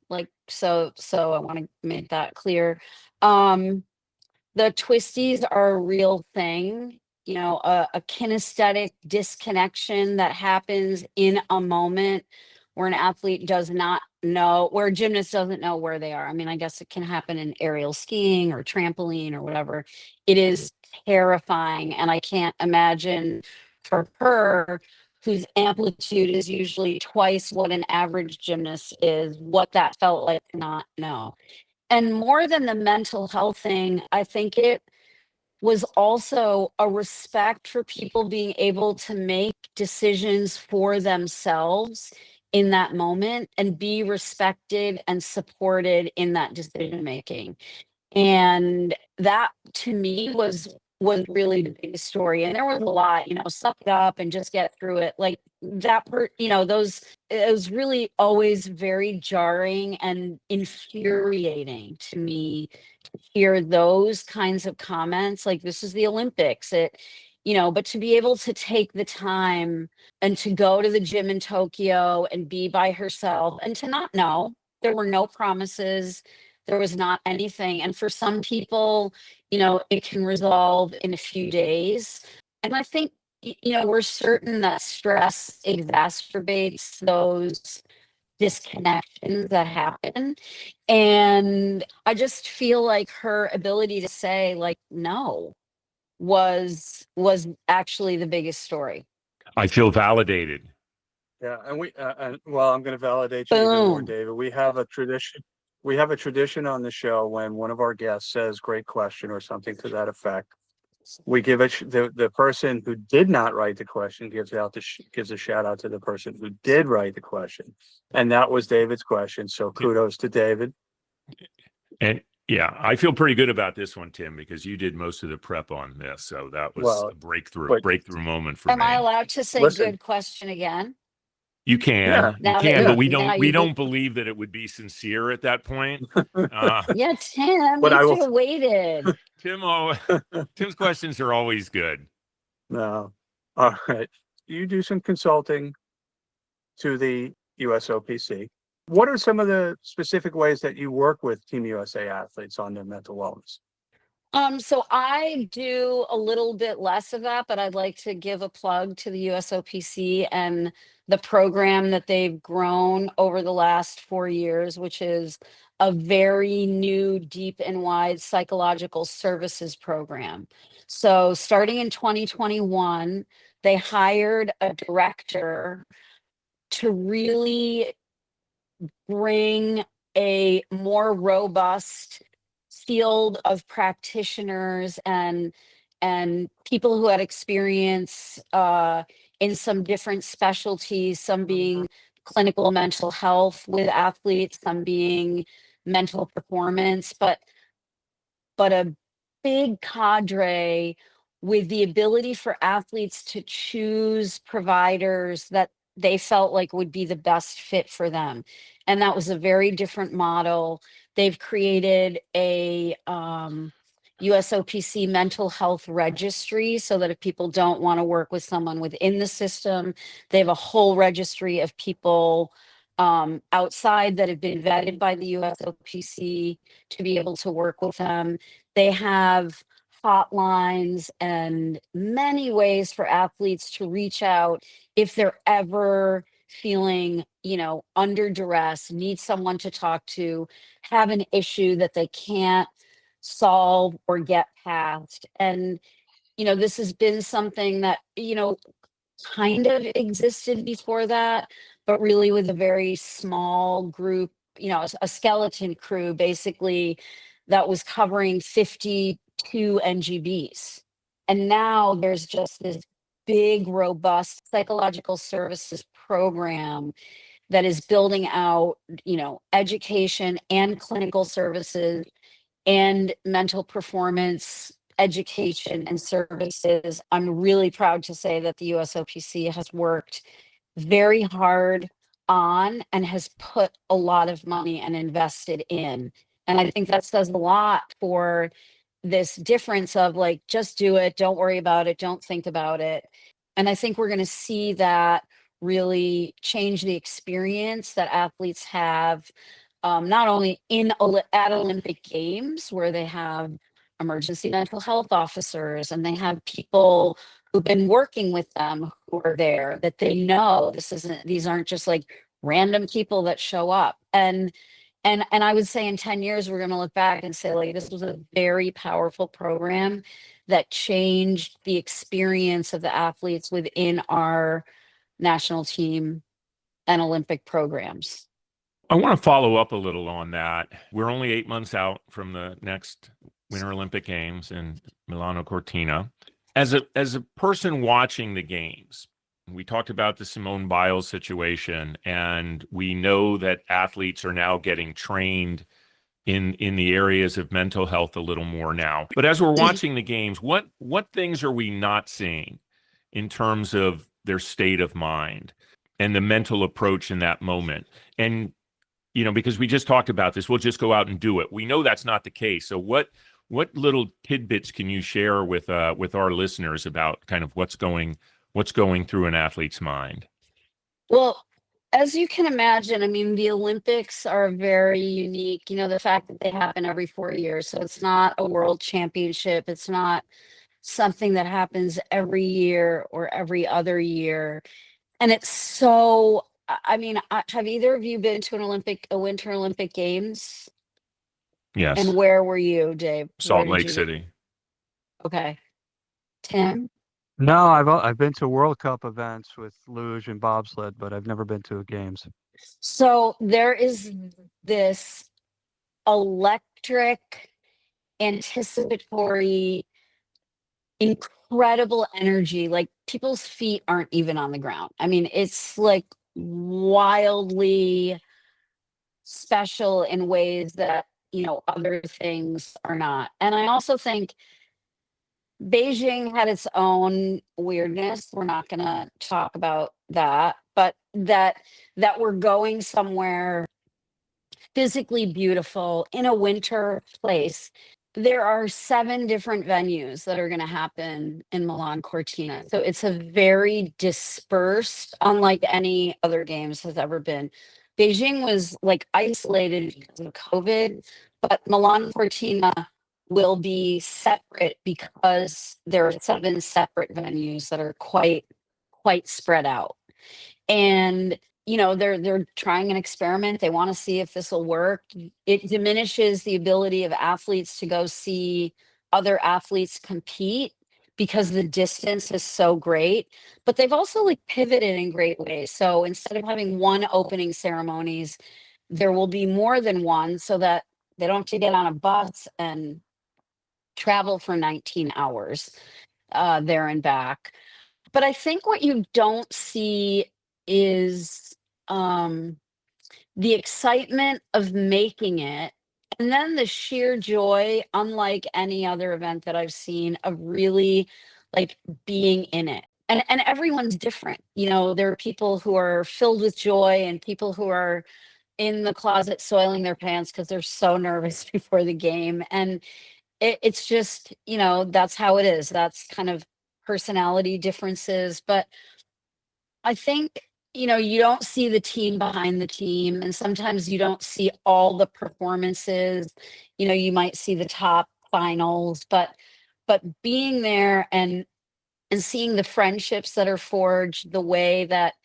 Speaker 5: so I want to make that clear. The twisties are a real thing, a kinesthetic disconnection that happens in a moment where an athlete does not know, where a gymnast doesn't know where they are. I mean, I guess it can happen in aerial skiing or trampoline or whatever. It is terrifying. And I can't imagine for her, whose amplitude is usually twice what an average gymnast is, what that felt like to not know. And more than the mental health thing, I think it was also a respect for people being able to make decisions for themselves in that moment and be respected and supported in that decision making. And that to me was really the biggest story. And there was a lot, suck it up and just get through it. Like that, it was really always very jarring and infuriating to me to hear those kinds of comments. Like, this is the Olympics. But to be able to take the time and to go to the gym in Tokyo and be by herself and to not know, there were no promises. There was not anything. And for some people, it can resolve in a few days. And I think, we're certain that stress exacerbates those disconnections that happen. And I just feel like her ability to say, no, was actually the biggest story.
Speaker 1: I feel validated.
Speaker 2: Yeah. And I'm going to validate you even more, David. We have a tradition. We have a tradition on the show when one of our guests says great question or something to that effect. We give it the person who did not write the question gives a shout out to the person who did write the question. And that was David's question. So kudos to David.
Speaker 1: And yeah, I feel pretty good about this one, Tim, because you did most of the prep on this. So that was a breakthrough moment for me.
Speaker 5: Am I allowed to say good question again?
Speaker 1: You can, but we don't believe that it would be sincere at that point.
Speaker 5: Yeah, Tim, but you should have waited.
Speaker 1: Tim's questions are always good.
Speaker 2: No, all right. You do some consulting to the USOPC. What are some of the specific ways that you work with Team USA athletes on their mental wellness?
Speaker 5: So I do a little bit less of that, but I'd like to give a plug to the USOPC and the program that they've grown over the last 4 years, which is a very new, deep and wide psychological services program. So starting in 2021, they hired a director to really bring a more robust field of practitioners and people who had experience in some different specialties, some being clinical mental health with athletes, some being mental performance, but a big cadre with the ability for athletes to choose providers that they felt like would be the best fit for them. And that was a very different model. They've created USOPC mental health registry, so that if people don't want to work with someone within the system, they have a whole registry of people outside that have been vetted by the USOPC to be able to work with them. They have hotlines and many ways for athletes to reach out if they're ever feeling, under duress, need someone to talk to, have an issue that they can't solve or get past. And, this has been something that, kind of existed before that, but really with a very small group, a skeleton crew basically that was covering 52 NGBs. And now there's just this big, robust psychological services program that is building out, education and clinical services and mental performance education and services. I'm really proud to say that the USOPC has worked very hard on and has put a lot of money and invested in. And I think that says a lot for this difference of like, just do it, don't worry about it, don't think about it. And I think we're going to see that really change the experience that athletes have, not only at Olympic Games, where they have emergency mental health officers and they have people who've been working with them who are there, that they know these aren't just like random people that show up. And I would say in 10 years, we're going to look back and say, like, this was a very powerful program that changed the experience of the athletes within our national team and Olympic programs.
Speaker 1: I want to follow up a little on that. We're only 8 months out from the next Winter Olympic Games in Milano Cortina. As a person watching the games, we talked about the Simone Biles situation, and we know that athletes are now getting trained in the areas of mental health a little more now. But as we're watching the games, what things are we not seeing in terms of their state of mind and the mental approach in that moment? And because we just talked about this, we'll just go out and do it. We know that's not the case. So what little tidbits can you share with our listeners about kind of what's going through an athlete's mind?
Speaker 5: Well, as you can imagine, I mean, the Olympics are very unique, the fact that they happen every 4 years. So it's not a world championship. It's not something that happens every year or every other year. And it's so, I mean, have either of you been to a Winter Olympic Games?
Speaker 1: Yes.
Speaker 5: And where were you, Dave?
Speaker 1: Salt Lake City.
Speaker 5: Okay. Tim?
Speaker 3: No, I've been to World Cup events with luge and bobsled, but I've never been to games.
Speaker 5: So there is this electric, anticipatory, incredible energy. Like, people's feet aren't even on the ground. I mean, it's like wildly special in ways that, other things are not. And I also think Beijing had its own weirdness. We're not going to talk about that, but that we're going somewhere physically beautiful in a winter place. There are 7 different venues that are going to happen in Milan Cortina. So it's a very dispersed, unlike any other games has ever been. Beijing was like isolated because of COVID, but Milan Cortina will be separate because there are 7 separate venues that are quite spread out. And they're trying an experiment. They want to see if this will work. It diminishes the ability of athletes to go see other athletes compete because the distance is so great. But they've also like pivoted in great ways. So instead of having one opening ceremonies, there will be more than one, so that they don't have to get on a bus and travel for 19 hours there and back. But I think what you don't see is the excitement of making it, and then the sheer joy, unlike any other event that I've seen, of really like being in it. And everyone's different. There are people who are filled with joy and people who are in the closet soiling their pants because they're so nervous before the game. And it's just, that's how it is. That's kind of personality differences. But I think, you don't see the team behind the team, and sometimes you don't see all the performances. You might see the top finals, but being there and seeing the friendships that are forged, the way that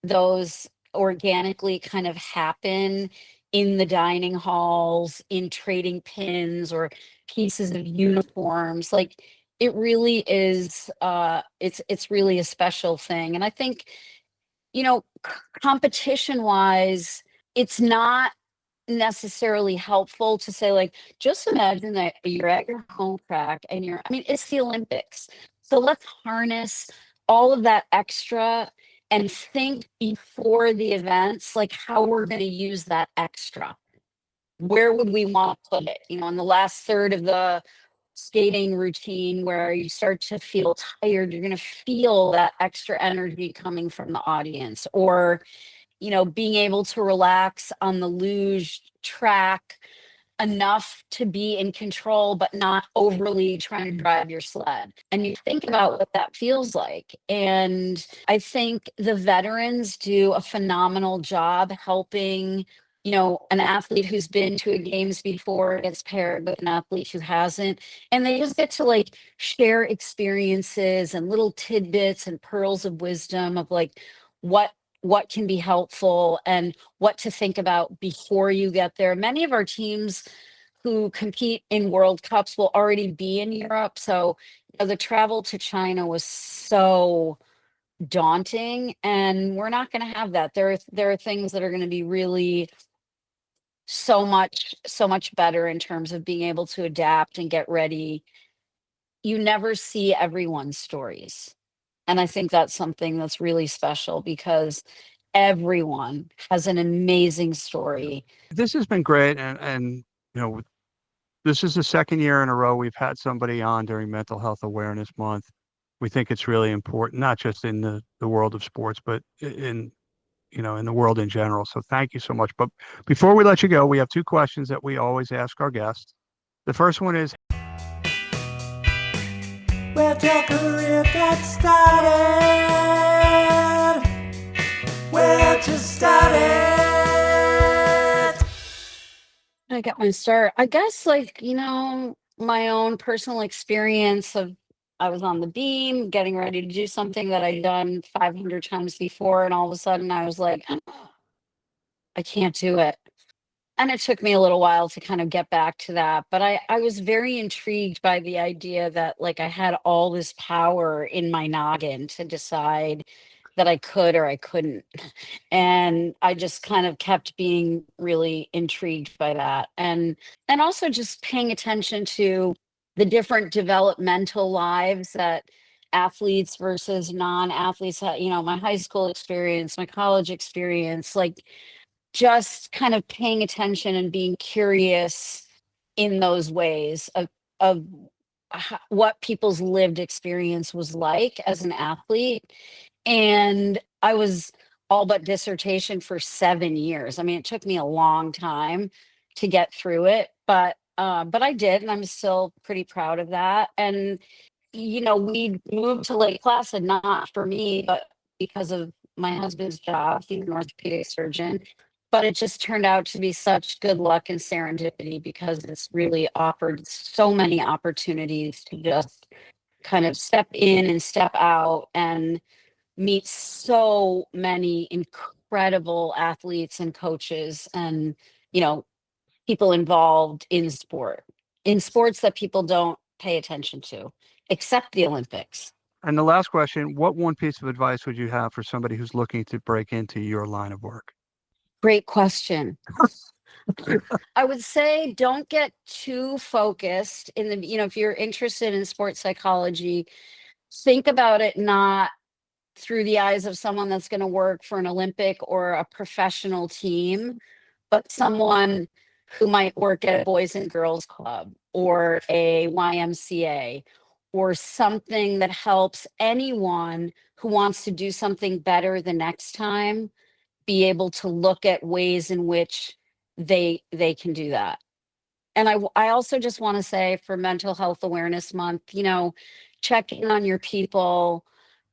Speaker 5: those organically kind of happen in the dining halls, in trading pins or pieces of uniforms, like it really is, it's really a special thing. And I think, competition wise, it's not necessarily helpful to say, like, just imagine that you're at your home track and it's the Olympics. So let's harness all of that extra and think before the events, like how we're going to use that extra. Where would we want to put it? In the last third of the skating routine where you start to feel tired, you're going to feel that extra energy coming from the audience. Or being able to relax on the luge track enough to be in control, but not overly trying to drive your sled. And you think about what that feels like. And I think the veterans do a phenomenal job helping, an athlete who's been to a games before gets paired with an athlete who hasn't. And they just get to like share experiences and little tidbits and pearls of wisdom of like what can be helpful and what to think about before you get there. Many of our teams who compete in World Cups will already be in Europe. So the travel to China was so daunting, and we're not going to have that. There are things that are going to be really so much better in terms of being able to adapt and get ready. You never see everyone's stories. And I think that's something that's really special because everyone has an amazing story.
Speaker 3: This has been great. And this is the second year in a row we've had somebody on during Mental Health Awareness Month. We think it's really important, not just in the world of sports, but in the world in general. So thank you so much. But before we let you go, we have two questions that we always ask our guests. The first one is,
Speaker 4: Where'd your career get started? Where'd you start it?
Speaker 5: I got my start. I guess my own personal experience of I was on the beam getting ready to do something that I'd done 500 times before, and all of a sudden I was like, I can't do it. And it took me a little while to kind of get back to that. But I was very intrigued by the idea that like I had all this power in my noggin to decide that I could or I couldn't. And I just kind of kept being really intrigued by that. And also just paying attention to the different developmental lives that athletes versus non-athletes had, my high school experience, my college experience, like just kind of paying attention and being curious in those ways of what people's lived experience was like as an athlete. And I was all but dissertation for 7 years. I mean, it took me a long time to get through it, but I did, and I'm still pretty proud of that. And we moved to Lake Placid, not for me, but because of my husband's job. He's an orthopedic surgeon. But it just turned out to be such good luck and serendipity because it's really offered so many opportunities to just kind of step in and step out and meet so many incredible athletes and coaches and, people involved in sports that people don't pay attention to, except the Olympics.
Speaker 3: and the last question, what one piece of advice would you have for somebody who's looking to break into your line of work?
Speaker 5: Great question. I would say don't get too focused in if you're interested in sports psychology, think about it not through the eyes of someone that's going to work for an Olympic or a professional team, but someone who might work at a Boys and Girls Club or a YMCA or something that helps anyone who wants to do something better the next time be able to look at ways in which they can do that. And I also just want to say for Mental Health Awareness Month, check in on your people,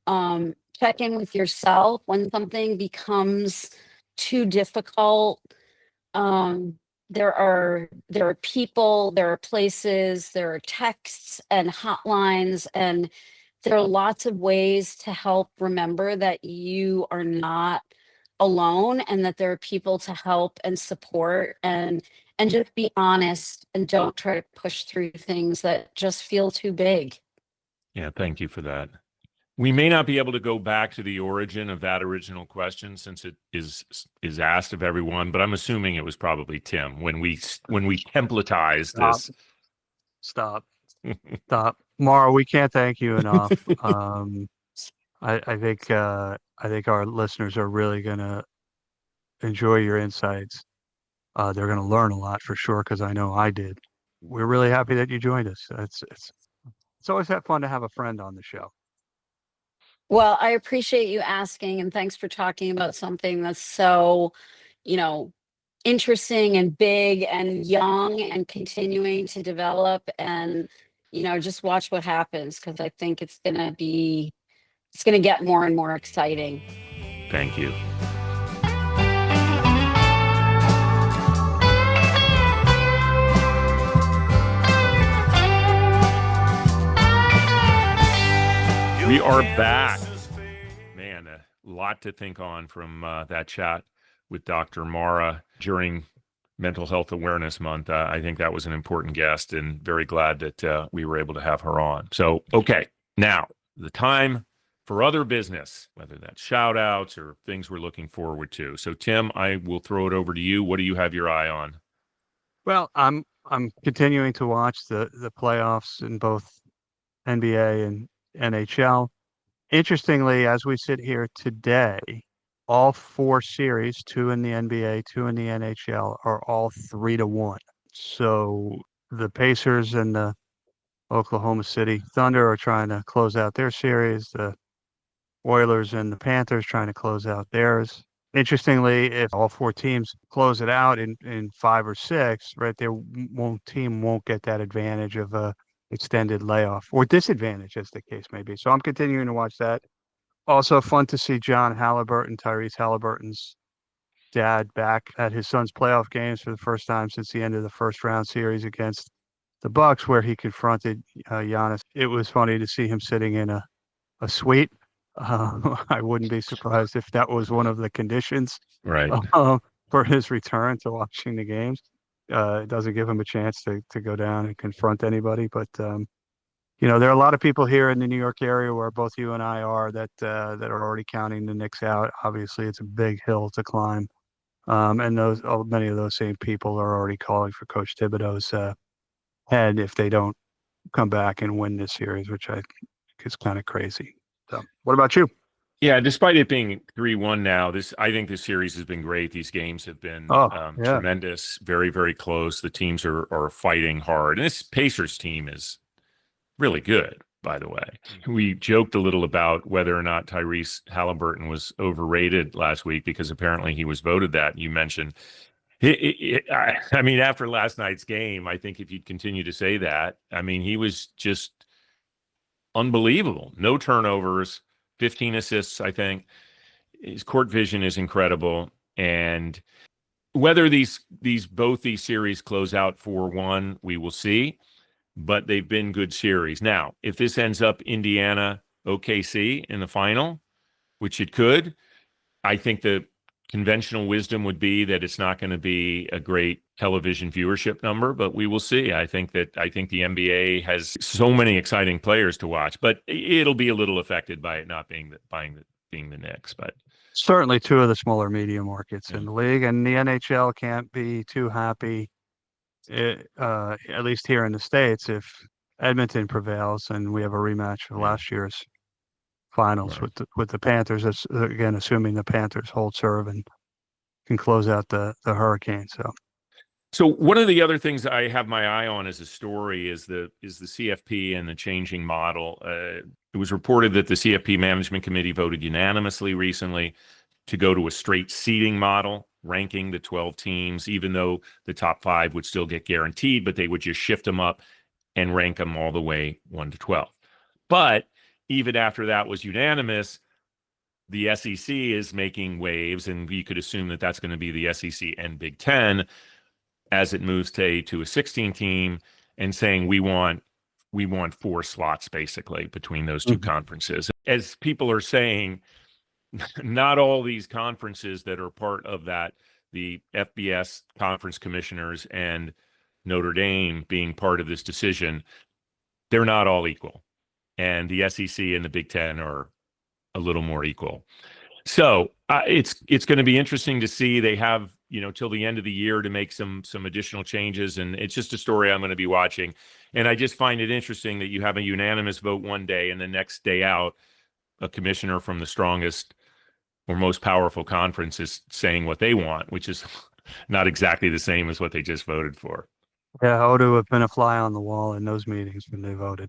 Speaker 5: check in with yourself when something becomes too difficult. There are people, there are places, there are texts and hotlines, and there are lots of ways to help remember that you are not alone and that there are people to help and support, and just be honest and don't try to push through things that just feel too big.
Speaker 1: Yeah, thank you for that. We may not be able to go back to the origin of that original question since it is asked of everyone, but I'm assuming it was probably Tim when we templatized this.
Speaker 3: Stop. Mara, we can't thank you enough. I think our listeners are really going to enjoy your insights. They're going to learn a lot for sure, because I know I did. We're really happy that you joined us. It's always that fun to have a friend on the show.
Speaker 5: Well, I appreciate you asking, and thanks for talking about something that's so, interesting and big and young and continuing to develop, and, just watch what happens, because I think it's going to get more and more exciting.
Speaker 1: Thank you. We are back. Man, a lot to think on from that chat with Dr. Mara during Mental Health Awareness Month. I think that was an important guest, and very glad that we were able to have her on. So, okay, now the time for other business, whether that's shout outs or things we're looking forward to. So, Tim, I will throw it over to you. What do you have your eye on?
Speaker 3: Well, I'm continuing to watch the playoffs in both NBA and NHL. Interestingly, as we sit here today, all 4 series, 2 in the NBA, 2 in the NHL, are all 3-1. So the Pacers and the Oklahoma City Thunder are trying to close out their series. The Oilers and the Panthers trying to close out theirs. Interestingly, if all 4 teams close it out in 5 or 6, right, team won't get that advantage of a extended layoff, or disadvantage, as the case may be. So I'm continuing to watch that. Also fun to see John Halliburton, Tyrese Halliburton's dad, back at his son's playoff games for the first time since the end of the first round series against the Bucks, where he confronted Giannis. It was funny to see him sitting in a suite. I wouldn't be surprised if that was one of the conditions
Speaker 1: Right.
Speaker 3: For his return to watching the games. It doesn't give him a chance to go down and confront anybody. But, there are a lot of people here in the New York area where both you and I are that are already counting the Knicks out. Obviously, it's a big hill to climb. And many of those same people are already calling for Coach Thibodeau's head if they don't come back and win this series, which I think is kind of crazy. So, what about you?
Speaker 1: Yeah, despite it being 3-1 now, I think this series has been great. These games have been tremendous, very, very close. The teams are fighting hard. And this Pacers team is really good, by the way. We joked a little about whether or not Tyrese Halliburton was overrated last week, because apparently he was voted that. You mentioned, I mean, after last night's game, I think if you'd continue to say that, I mean, he was just unbelievable. No turnovers. 15 assists, I think. His court vision is incredible. And whether both these series close out 4-1, we will see. But they've been good series. Now, if this ends up Indiana, OKC in the final, which it could, I think the conventional wisdom would be that it's not going to be a great television viewership number, but we will see. I think the NBA has so many exciting players to watch, but it'll be a little affected by it not being the Knicks. But
Speaker 3: certainly 2 of the smaller media markets in the league, and the NHL can't be too happy, at least here in the States, if Edmonton prevails and we have a rematch of last year's finals with the Panthers. Again, assuming the Panthers hold serve and can close out the Hurricanes.
Speaker 1: So one of the other things I have my eye on as a story is the CFP and the changing model. It was reported that the CFP Management Committee voted unanimously recently to go to a straight seating model ranking the 12 teams, even though the top 5 would still get guaranteed, but they would just shift them up and rank them all the way 1 to 12. But even after that was unanimous, the SEC is making waves, and you could assume that that's going to be the SEC and Big Ten as it moves to a 16 team and saying we want 4 slots basically between those 2 conferences. As people are saying, not all these conferences that are part of that, the FBS conference commissioners and Notre Dame being part of this decision, they're not all equal. And the SEC and the Big Ten are a little more equal. So it's going to be interesting to see. They have, till the end of the year to make some additional changes. And it's just a story I'm going to be watching. And I just find it interesting that you have a unanimous vote one day and the next day out, a commissioner from the strongest or most powerful conference is saying what they want, which is not exactly the same as what they just voted for.
Speaker 3: Yeah, I would have been a fly on the wall in those meetings when they voted.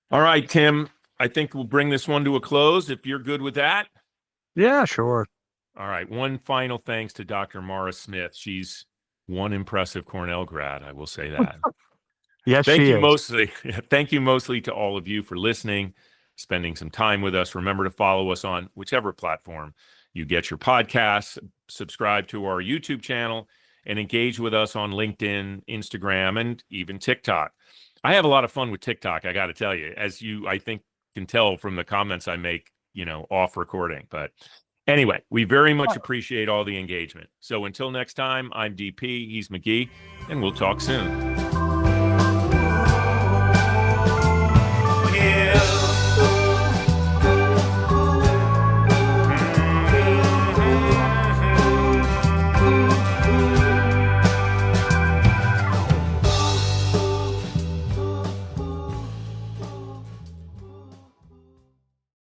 Speaker 1: All right, Tim, I think we'll bring this one to a close if you're good with that.
Speaker 3: Yeah, sure.
Speaker 1: All right. One final thanks to Dr. Maura Smith. She's one impressive Cornell grad, I will say that.
Speaker 3: Yes,
Speaker 1: Thank
Speaker 3: she
Speaker 1: you
Speaker 3: is.
Speaker 1: mostly to all of you for listening, spending some time with us. Remember to follow us on whichever platform you get your podcasts, subscribe to our YouTube channel, and engage with us on LinkedIn, Instagram, and even TikTok. I have a lot of fun with TikTok, I got to tell you, as you, I think, can tell from the comments I make, off recording. But anyway, we very much appreciate all the engagement. So until next time, I'm DP, he's McGee, and we'll talk soon.